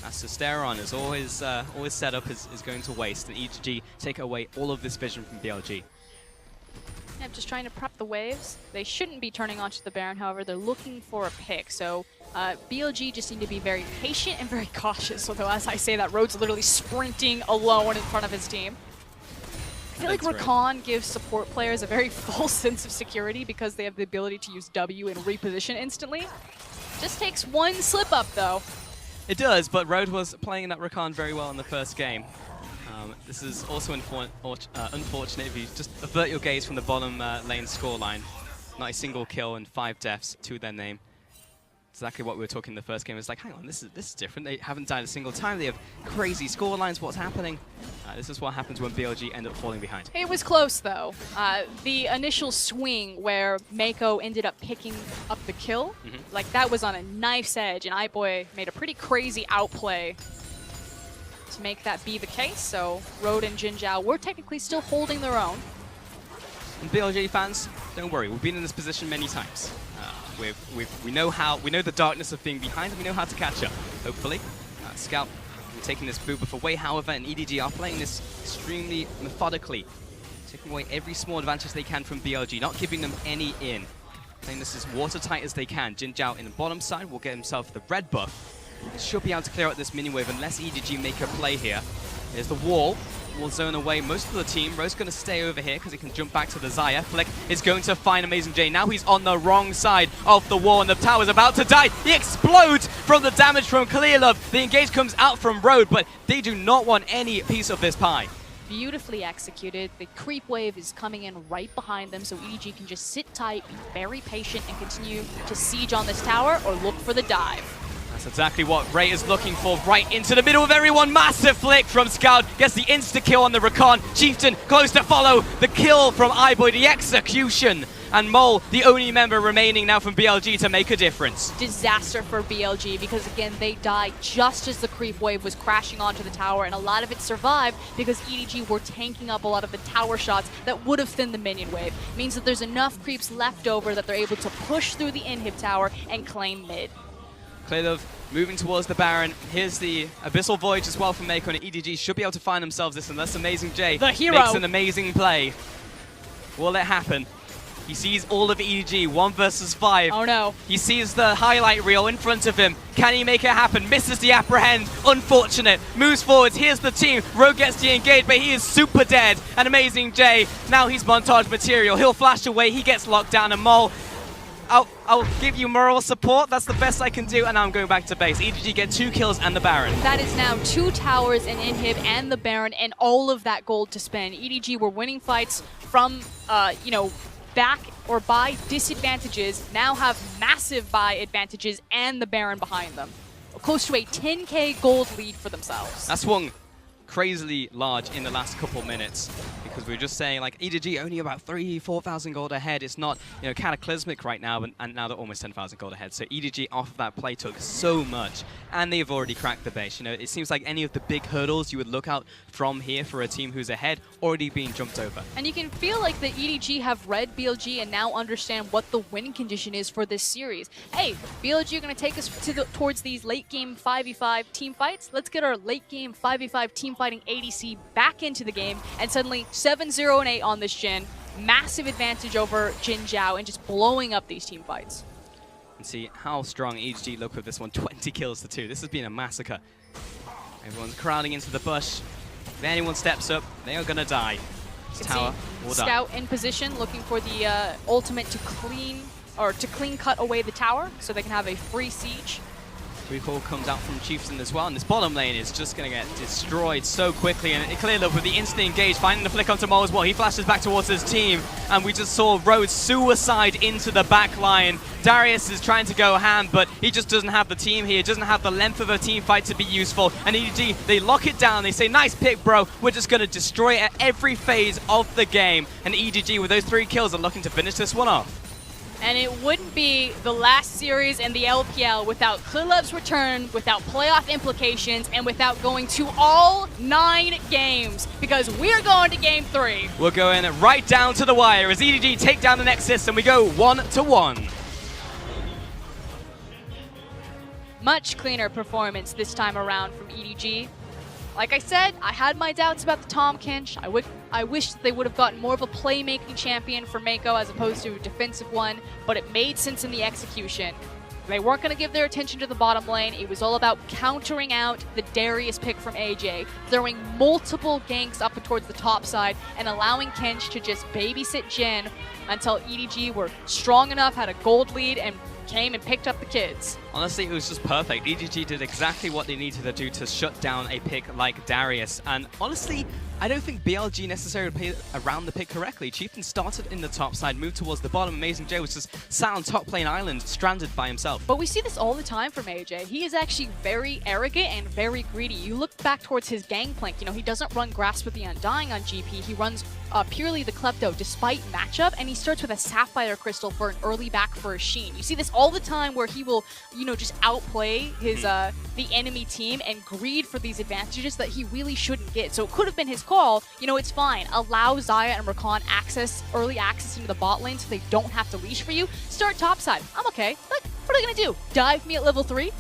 as to stare on, as always setup is going to waste. And EDG take away all of this vision from BLG. Yeah, just trying to prep the waves. They shouldn't be turning onto the Baron, however, they're looking for a pick. So BLG just need to be very patient and very cautious. Although, as I say that, Rhodes literally sprinting alone in front of his team. I feel like Rakan gives support players a very false sense of security because they have the ability to use W and reposition instantly. Just takes one slip up, though. It does, but Road was playing that Rakan very well in the first game. This is also unfortunate if you just avert your gaze from the bottom lane scoreline. Not a single kill and 5 deaths to their name. Exactly what we were talking in the first game. It's like, hang on, this is different. They haven't died a single time. They have crazy scorelines. What's happening? This is what happens when BLG end up falling behind. It was close, though. The initial swing where Mako ended up picking up the kill, like that was on a knife's edge, and iBoy made a pretty crazy outplay to make that be the case. So Road and Jin Zhao were technically still holding their own. And BLG fans, don't worry, we've been in this position many times. We know the darkness of being behind, and we know how to catch up. Hopefully, Scout taking this boot before way. However, and EDG are playing this extremely methodically, taking away every small advantage they can from BLG, not giving them any in. Playing this as watertight as they can. Jin Zhao in the bottom side will get himself the red buff. Should be able to clear out this mini wave unless EDG make a play here. There's the wall. Will zone away most of the team. Ro's going to stay over here because he can jump back to the Xayah. Flick is going to find Amazing J. Now he's on the wrong side of the wall and the tower's about to die. He explodes from the damage from Clearlove. The engage comes out from Road, but they do not want any piece of this pie. Beautifully executed. The creep wave is coming in right behind them, so EDG can just sit tight, be very patient, and continue to siege on this tower or look for the dive. That's exactly what Ray is looking for, right into the middle of everyone. Massive flick from Scout, gets the insta-kill on the Rakan. Chieftain close to follow, the kill from iBoy, the execution. And Mole, the only member remaining now from BLG to make a difference. Disaster for BLG because, again, they died just as the creep wave was crashing onto the tower, and a lot of it survived because EDG were tanking up a lot of the tower shots that would have thinned the minion wave. It means that there's enough creeps left over that they're able to push through the inhib tower and claim mid. Clearlove moving towards the Baron. Here's the Abyssal Voyage as well from Mako, and EDG should be able to find themselves this unless Amazing J the hero makes an amazing play. Will it happen? He sees all of EDG, 1 versus 5. Oh no. He sees the highlight reel in front of him. Can he make it happen? Misses the apprehend. Unfortunate. Moves forwards. Here's the team. Rogue gets the engage, but he is super dead. And Amazing J, now he's montage material. He'll flash away. He gets locked down. And Mole, I'll give you moral support. That's the best I can do, and now I'm going back to base. EDG get 2 kills and the Baron. That is now 2 towers, an inhib, and the Baron, and all of that gold to spend. EDG were winning fights from, back or by disadvantages, now have massive buy advantages and the Baron behind them. Close to a 10k gold lead for themselves. That swung crazily large in the last couple minutes because we were just saying, like, EDG only about 3,000-4,000 gold ahead. It's not, cataclysmic right now, and now they're almost 10,000 gold ahead. So EDG off of that play took so much, and they've already cracked the base. It seems like any of the big hurdles you would look out from here for a team who's ahead already being jumped over. And you can feel like the EDG have read BLG and now understand what the win condition is for this series. Hey, BLG are going to take us towards these late game 5v5 team fights. Let's get our late game 5v5 team fighting ADC back into the game, and suddenly 7-0-8 on this Jhin. Massive advantage over Jin Zhao and just blowing up these team fights. And see how strong EDG look with this one. 20 kills to 2. This has been a massacre. Everyone's crowding into the bush. If anyone steps up, they are going to die. Tower, all done. Scout in position, looking for the ultimate to clean cut away the tower, so they can have a free siege. Recall comes out from Chieftain as well, and this bottom lane is just going to get destroyed so quickly. And clearly with the instant engage, finding the flick onto Mo as well. He flashes back towards his team, and we just saw Rhodes suicide into the back line. Darius is trying to go ham, but he just doesn't have the team here, doesn't have the length of a team fight to be useful. And EDG, they lock it down, they say, nice pick, bro. We're just going to destroy it at every phase of the game. And EDG, with those 3 kills, are looking to finish this one off. And it wouldn't be the last series in the LPL without Clearlove's return, without playoff implications, and without going to all 9 games, because we're going to game 3. We're going right down to the wire as EDG take down the Nexus, and we go 1-1. Much cleaner performance this time around from EDG. Like I said, I had my doubts about the Tahm Kench. I wish that they would have gotten more of a playmaking champion for Mako as opposed to a defensive one, but it made sense in the execution. They weren't going to give their attention to the bottom lane. It was all about countering out the Darius pick from AJ, throwing multiple ganks up and towards the top side, and allowing Kench to just babysit Jhin until EDG were strong enough, had a gold lead, and came and picked up the kids. Honestly, it was just perfect. EDG did exactly what they needed to do to shut down a pick like Darius. And honestly, I don't think BLG necessarily played around the pick correctly. Chieftain started in the top side, moved towards the bottom. Amazing J was just sat on top lane island, stranded by himself. But we see this all the time from AJ. He is actually very arrogant and very greedy. You look back towards his gangplank, you know, he doesn't run Grasp with the Undying on GP. He runs purely the Klepto despite matchup, and he starts with a Sapphire Crystal for an early back for a Sheen. You see this all the time where he will, you know, just outplay his the enemy team and greed for these advantages that he really shouldn't get. So it could have been his call, you know, it's fine. Allow Xayah and Rakan early access into the bot lane so they don't have to leash for you. Start topside. I'm okay. Like, what are they gonna do? Dive me at level 3?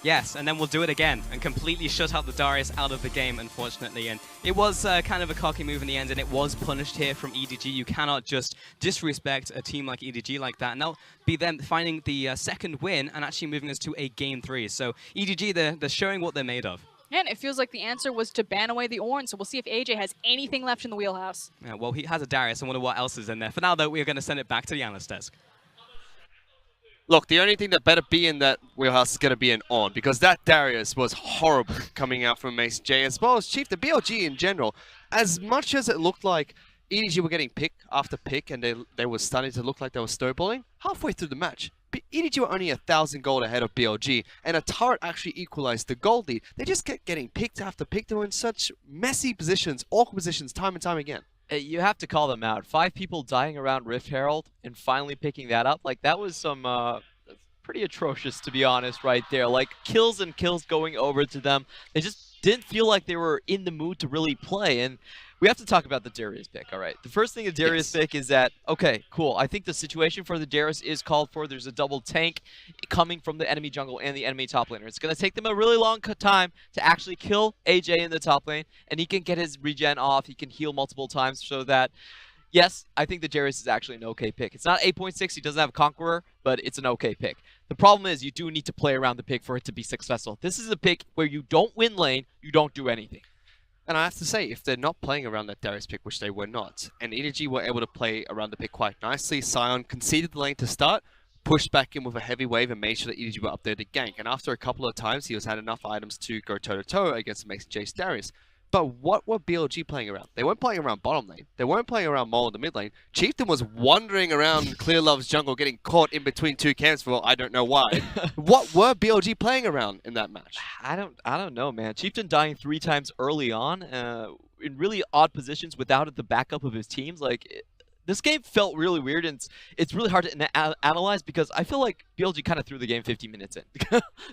Yes, and then we'll do it again and completely shut out the Darius out of the game, unfortunately. And it was kind of a cocky move in the end, and it was punished here from EDG. You cannot just disrespect a team like EDG like that. And that'll be them finding the second win and actually moving us to a game 3. So EDG, they're showing what they're made of. And it feels like the answer was to ban away the Ornn, so we'll see if AJ has anything left in the wheelhouse. Yeah, well, he has a Darius. I wonder what else is in there. For now, though, we're going to send it back to the analyst desk. Look, the only thing that better be in that wheelhouse is going to be an Ornn, because that Darius was horrible coming out from Mace J, as well as Chief, the BLG in general. As much as it looked like EDG were getting pick after pick, and they were starting to look like they were snowballing, halfway through the match, EDG were only 1,000 gold ahead of BLG, and a turret actually equalized the gold lead. They just kept getting picked after pick. They were in such messy positions, awkward positions, time and time again. You have to call them out. 5 people dying around Rift Herald and finally picking that up. Like, that was some pretty atrocious, to be honest, right there. Like, kills and kills going over to them. They just didn't feel like they were in the mood to really play. And we have to talk about the Darius pick, all right? The first thing the Darius pick is that, okay, cool. I think the situation for the Darius is called for. There's a double tank coming from the enemy jungle and the enemy top laner. It's going to take them a really long time to actually kill AJ in the top lane, and he can get his regen off. He can heal multiple times so that, yes, I think the Darius is actually an okay pick. It's not 8.6. He doesn't have Conqueror, but it's an okay pick. The problem is you do need to play around the pick for it to be successful. This is a pick where you don't win lane, you don't do anything. And I have to say, if they're not playing around that Darius pick, which they were not, and EDG were able to play around the pick quite nicely, Sion conceded the lane to start, pushed back in with a heavy wave and made sure that EDG were up there to gank. And after a couple of times, he had enough items to go toe-to-toe against Mason Jace Darius. But what were BLG playing around? They weren't playing around bottom lane. They weren't playing around Mole in the mid lane. Chieftain was wandering around Clear Love's jungle, getting caught in between 2 camps for I don't know why. What were BLG playing around in that match? I don't know, man. Chieftain dying 3 times early on, in really odd positions without the backup of his teams. Like, this game felt really weird, and it's really hard to analyze because I feel like BLG kind of threw the game 50 minutes in.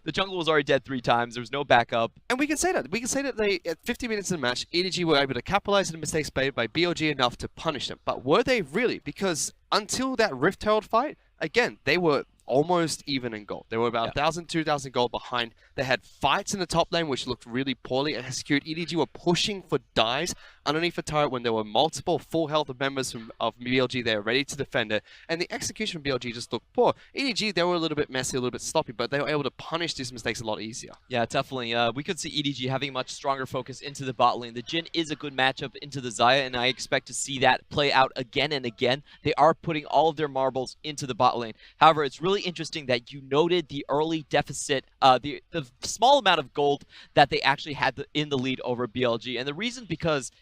The jungle was already dead 3 times. There was no backup. And we can say that. We can say that they, at 50 minutes in the match, EDG were able to capitalize on the mistakes made by BLG enough to punish them. But were they really? Because until that Rift Herald fight, again, they were almost even in gold. They were about 1,000, 2,000 gold behind. They had fights in the top lane, which looked really poorly executed. EDG were pushing for dives underneath the turret when there were multiple full health members of BLG there ready to defend it. And the execution of BLG just looked poor. EDG, they were a little bit messy, a little bit sloppy, but they were able to punish these mistakes a lot easier. Yeah, definitely. We could see EDG having a much stronger focus into the bot lane. The Jhin is a good matchup into the Xayah, and I expect to see that play out again and again. They are putting all of their marbles into the bot lane. However, it's really interesting that you noted the early deficit, the small amount of gold that they actually had in the lead over BLG. And the reason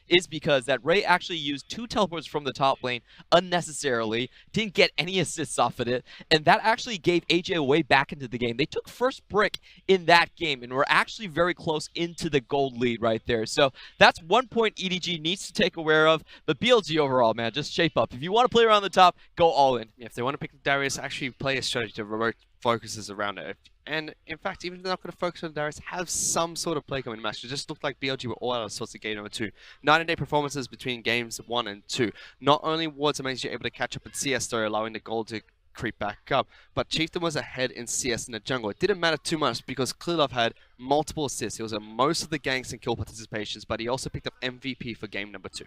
is because that Ray actually used 2 teleports from the top lane unnecessarily, didn't get any assists off of it, and that actually gave AJ a way back into the game. They took first brick in that game, and were actually very close into the gold lead right there. So that's one point EDG needs to take aware of, but BLG overall, man, just shape up. If you want to play around the top, go all in. Yeah, if they want to pick Darius, actually play a strategy to remote focuses around it. And in fact, even if they're not going to focus on Darius, have some sort of play coming in the match. It just looked like BLG were all out of sorts of game number 2. 9-day performances between games 1 and 2. Not only was Amazing able to catch up in CS though, allowing the gold to creep back up, but Chieftain was ahead in CS in the jungle. It didn't matter too much because Clearlove had multiple assists. He was at most of the ganks and kill participations, but he also picked up MVP for game number 2.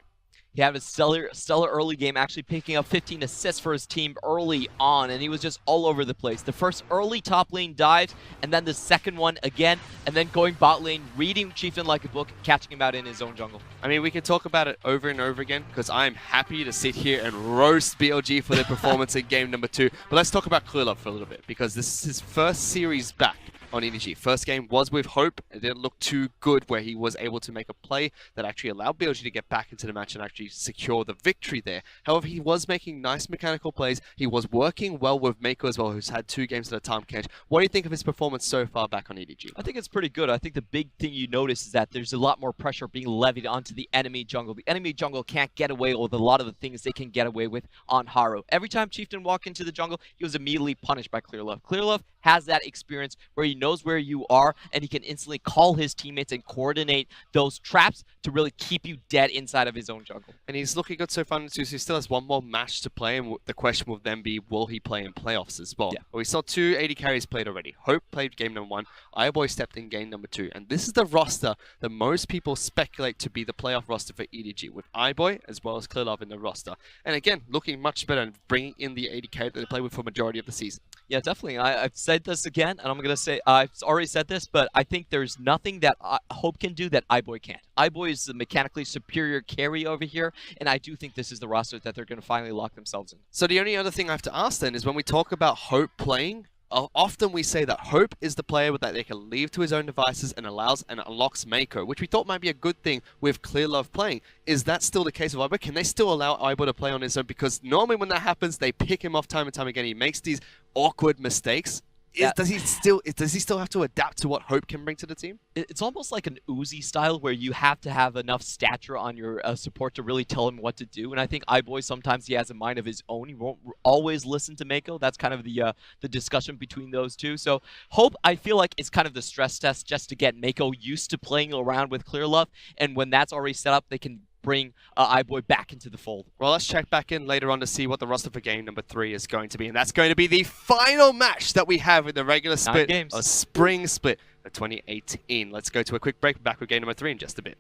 He had a stellar early game, actually picking up 15 assists for his team early on, and he was just all over the place. The first early top lane dive, and then the second one again, and then going bot lane, reading Chieftain like a book, catching him out in his own jungle. I mean, we can talk about it over and over again, because I'm happy to sit here and roast BLG for their performance in game number 2. But let's talk about Clearlove for a little bit, because this is his first series back on EDG. First game was with Hope. It didn't look too good, where he was able to make a play that actually allowed BLG to get back into the match and actually secure the victory there. However, he was making nice mechanical plays. He was working well with Mako as well, who's had 2 games at a time catch. What do you think of his performance so far back on EDG? I think it's pretty good. I think the big thing you notice is that there's a lot more pressure being levied onto the enemy jungle. The enemy jungle can't get away with a lot of the things they can get away with on Haru. Every time Chieftain walked into the jungle, he was immediately punished by Clearlove. Clearlove has that experience where he knows where you are, and he can instantly call his teammates and coordinate those traps to really keep you dead inside of his own jungle. And he's looking good so far, so he still has one more match to play, and the question will then be, will he play in playoffs as well? Yeah. We saw 2 AD carries played already. Hope played game number 1, iBoy stepped in game number 2, and this is the roster that most people speculate to be the playoff roster for EDG, with iBoy as well as Clearlove in the roster. And again, looking much better and bringing in the AD carry that they played with for majority of the season. Yeah, definitely. I've said this again, and I'm going to say, I've already said this, but I think there's nothing that Hope can do that iBoy can't. iBoy is the mechanically superior carry over here, and I do think this is the roster that they're going to finally lock themselves in. So the only other thing I have to ask then is, when we talk about Hope playing, often we say that Hope is the player that they can leave to his own devices and allows and unlocks Mako, which we thought might be a good thing with Clearlove playing. Is that still the case with iBoy? Can they still allow iBoy to play on his own? Because normally when that happens, they pick him off time and time again. He makes these awkward mistakes. Does he still have to adapt to what Hope can bring to the team? It's almost like an Uzi style, where you have to have enough stature on your support to really tell him what to do. And I think iBoy, sometimes he has a mind of his own. He won't always listen to Mako. That's kind of the discussion between those two. So Hope, I feel like, is kind of the stress test just to get Mako used to playing around with Clearlove. And when that's already set up, they can bring iBoy back into the fold. Well, let's check back in later on to see what the roster for game number 3 is going to be. And that's going to be the final match that we have in the regular split of Spring Split of 2018. Let's go to a quick break. Back with game number 3 in just a bit.